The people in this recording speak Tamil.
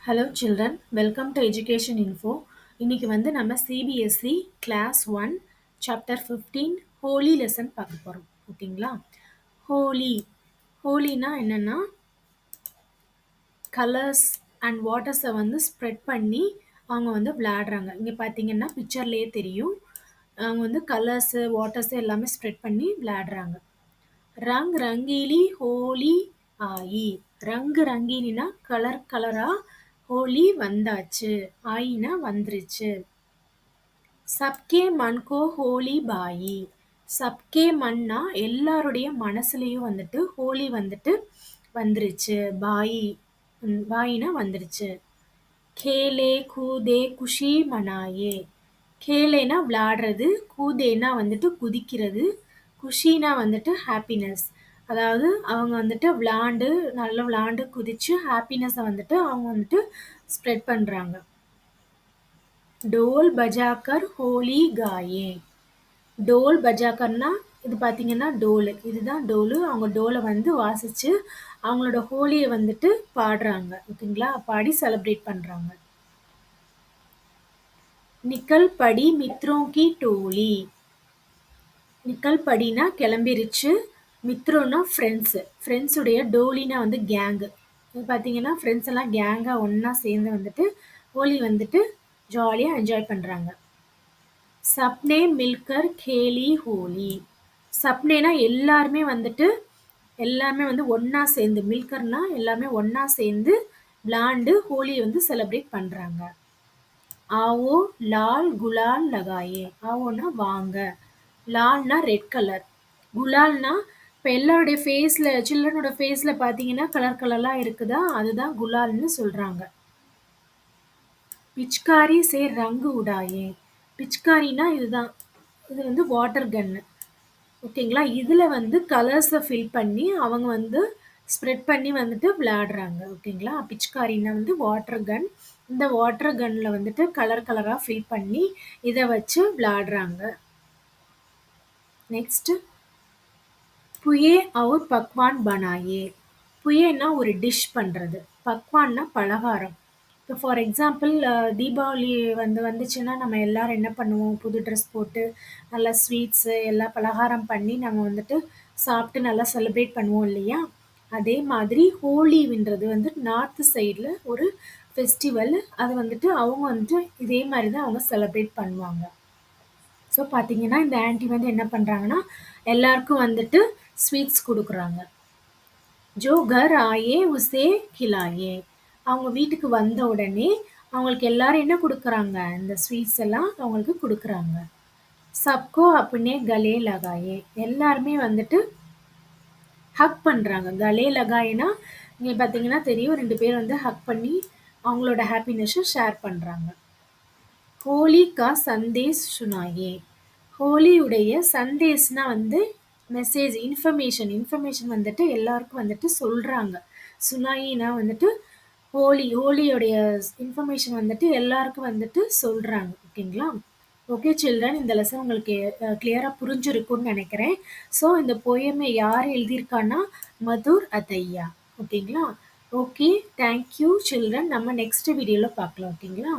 Hello children, welcome to Education Info. இன்னைக்கு வந்து நம்ம CBSE Class 1 Chapter 15 Holy Lesson பார்க்க போறோம். ஓகேங்களா? ஹோலினா என்னன்னா கலர்ஸ் அண்ட் வாட்டர்ஸை வந்து ஸ்ப்ரெட் பண்ணி அவங்க வந்து விளையாடுறாங்க. இங்கே பார்த்தீங்கன்னா பிக்சர்லேயே தெரியும். அவங்க வந்து கலர்ஸு வாட்டர்ஸு எல்லாமே ஸ்ப்ரெட் பண்ணி விளையாடுறாங்க. ரங் ரங்கீலி ஹோலி ஆயி. ரங்கு ரங்கீலினா கலர் கலரா, ஹோலி வந்தாச்சு, ஆயினா வந்துருச்சு. சப்கே மன் கோ ஹோலி பாயி. சப்கே மன்னா எல்லாருடைய மனசுலயும் வந்துட்டு ஹோலி வந்துட்டு வந்துருச்சு. பாயினா வந்துருச்சு. கேலே கூதே குஷி மனாயே. கேலேனா விளையாடுறது, கூதேனா வந்துட்டு குதிக்கிறது, குஷினா வந்துட்டு ஹாப்பினஸ். அதாவது அவங்க வந்துட்டு நல்லா விளாண்டு குதிச்சு ஹாப்பினஸை வந்துட்டு அவங்க வந்துட்டு ஸ்ப்ரெட் பண்ணுறாங்க. டோல் பஜாக்கர் ஹோலி காயே. டோல் பஜாக்கர்னா இது பார்த்தீங்கன்னா டோலு, இதுதான் டோலு. அவங்க டோலை வந்து வாசிச்சு அவங்களோட ஹோலியை வந்துட்டு பாடுறாங்க. ஓகேங்களா? பாடி செலிப்ரேட் பண்ணுறாங்க. நிக்கல் படி மித்ரோं की टोली. நிக்கல் படினா கிளம்பிருச்சு, மித்ரோனா ஃப்ரெண்ட்ஸு, ஃப்ரெண்ட்ஸுடைய டோலினா வந்து கேங்கு. இது பார்த்தீங்கன்னா ஃப்ரெண்ட்ஸ் எல்லாம் கேங்காக ஒன்றா சேர்ந்து வந்துட்டு ஹோலி வந்துட்டு ஜாலியாக என்ஜாய் பண்ணுறாங்க. சப்னே மில்கர் கேலி ஹோலி. சப்னேனா எல்லாருமே வந்து ஒன்றா சேர்ந்து, மில்கர்னா எல்லாமே ஒன்றா சேர்ந்து விளாண்டு ஹோலியை வந்து செலிப்ரேட் பண்ணுறாங்க. ஆவோ லால் குலால் லகாயே. ஆவோனா வாங்க, லால்னா ரெட் கலர், குலால்னா இப்போ எல்லாருடைய ஃபேஸில், சில்ட்ரனோட ஃபேஸில் பார்த்தீங்கன்னா கலர் கலர்லாம் இருக்குதா, அதுதான் குலால்னு சொல்கிறாங்க. பிச்காரி சே ரங்கு உடாயே. பிச்காரினா இதுதான், இது வந்து வாட்டர் கன்னு. ஓகேங்களா? இதில் வந்து கலர்ஸை ஃபில் பண்ணி அவங்க வந்து ஸ்ப்ரெட் பண்ணி வந்துட்டு விளையாடுறாங்க. ஓகேங்களா? பிச்காரினா வந்து வாட்டர் கன். இந்த வாட்டர் கன்னில் வந்துட்டு கலர் கலராக ஃபில் பண்ணி இதை வச்சு விளையாடுறாங்க. நெக்ஸ்ட், புயே और பக்வான் பனாயே. புயேனா ஒரு டிஷ் பண்ணுறது, பக்வான்னா பலகாரம். இப்போ ஃபார் எக்ஸாம்பிள் தீபாவளி வந்துச்சுன்னா நம்ம எல்லாரும் என்ன பண்ணுவோம், புது ட்ரெஸ் போட்டு நல்லா ஸ்வீட்ஸு எல்லா பலகாரம் பண்ணி நம்ம வந்துட்டு சாப்பிட்டு நல்லா செலிப்ரேட் பண்ணுவோம் இல்லையா? அதே மாதிரி ஹோலின்றது வந்து நார்த் சைடில் ஒரு ஃபெஸ்டிவல். அது வந்துட்டு அவங்க வந்துட்டு இதே மாதிரி தான் அவங்க செலிப்ரேட் பண்ணுவாங்க. ஸோ பார்த்தீங்கன்னா இந்த ஆன்ட்டி வந்து என்ன பண்ணுறாங்கன்னா எல்லாருக்கும் வந்துட்டு ஸ்வீட்ஸ் கொடுக்குறாங்க. ஜோ கர் ஆயே உசே கிலாயே. அவங்க வீட்டுக்கு வந்த உடனே அவங்களுக்கு எல்லாரும் என்ன கொடுக்குறாங்க, இந்த ஸ்வீட்ஸ் எல்லாம் அவங்களுக்கு கொடுக்குறாங்க. சப்கோ அப்னே கலே லகாயே. எல்லாருமே வந்துட்டு ஹக் பண்ணுறாங்க. கலே லகாயேனா இங்கே பார்த்தீங்கன்னா தெரியும், 2 பேர் வந்து ஹக் பண்ணி அவங்களோட ஹாப்பினஸை ஷேர் பண்ணுறாங்க. ஹோலி கா சந்தேஷ் சுனாயே. ஹோலியுடைய சந்தேஷ்னா வந்து மெசேஜ், இன்ஃபர்மேஷன் வந்துட்டு எல்லாருக்கும் வந்துட்டு சொல்கிறாங்க. சுனாயினா வந்துட்டு ஹோலியோடைய இன்ஃபர்மேஷன் வந்துட்டு எல்லாருக்கும் வந்துட்டு சொல்கிறாங்க. ஓகேங்களா? ஓகே சில்ட்ரன், இந்த லெசன் உங்களுக்கு கிளியராக புரிஞ்சிருக்கும்னு நினைக்கிறேன். ஸோ இந்த போயமை யார் எழுதியிருக்கான்னா மதுர் அதையா. ஓகேங்களா? Okay, thank you children. நம்ம நெக்ஸ்ட் வீடியோவில் பார்க்கலாம். ஓகேங்களா?